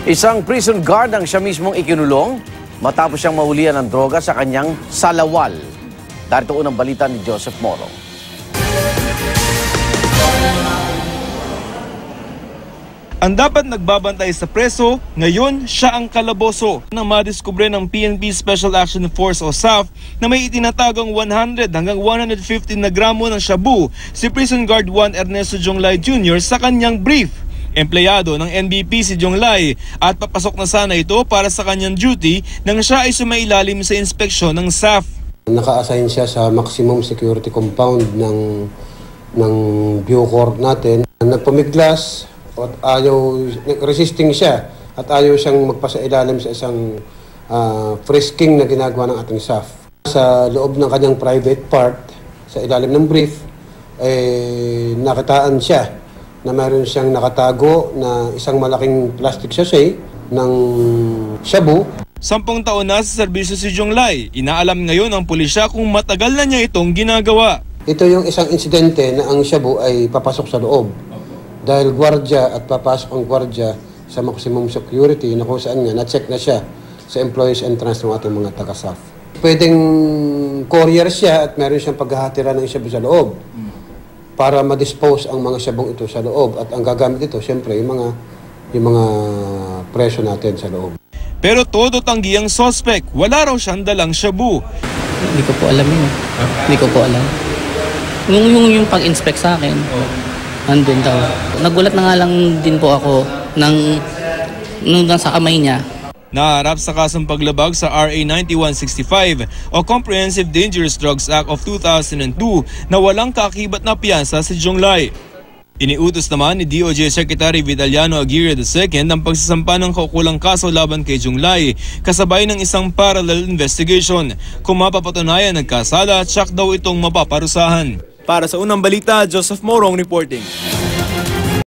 Isang prison guard ang siya mismong ikinulong matapos siyang mahulihan ng droga sa kanyang salawal. Darito unang balita ni Joseph Morong. Ang dapat nagbabantay sa preso, ngayon siya ang kalaboso nang madiskubre ng PNP Special Action Force o SAF na may itinatagong 100 hanggang 150 na gramo ng shabu si Prison Guard 1 Ernesto Jonglay Jr. sa kanyang brief. Empleyado ng NBP si Jonglay at papasok na sana ito para sa kanyang duty nang siya ay sumailalim sa inspeksyon ng SAF. Naka-assign siya sa maximum security compound ng Bucor natin. Nagpamiglas at resisting siya at ayaw siyang magpasailalim sa isang frisking na ginagawa ng ating SAF. Sa loob ng kanyang private part, sa ilalim ng brief, nakitaan siya na mayroon siyang nakatago na isang malaking plastic sachet ng shabu. 10 taon na sa serbisyo si Jonglay. Inaalam ngayon ng pulisya kung matagal na niya itong ginagawa. Ito yung isang insidente na ang shabu ay papasok sa loob. Dahil gwardiya at papasok ang gwardiya sa maximum security na kung saan nga na-check na siya sa employees entrance ng ating mga taga-SAF. Pwedeng courier siya at meron siyang paghahatira ng shabu sa loob para ma-dispose ang mga shabong ito sa loob. At ang gagamit ito, siyempre, yung mga preso natin sa loob. Pero todo tanggi ang suspect. Wala raw siyang dalang shabu. Hindi ko po alam yun. Hindi ko po alam. Yung pag-inspect sa akin, andun daw. Nagulat na nga lang din po ako nung sa kamay niya. Naharap sa kasong paglabag sa RA 9165 o Comprehensive Dangerous Drugs Act of 2002 na walang kaakibat na piyansa si Jonglay. Iniutos naman ni DOJ Secretary Vidaliano Aguirre II ang pagsasampa ng kaukulang kaso laban kay Jonglay kasabay ng isang parallel investigation. Kung mapapatunayan nagkasala, tsak daw itong mapaparusahan. Para sa unang balita, Joseph Morong reporting.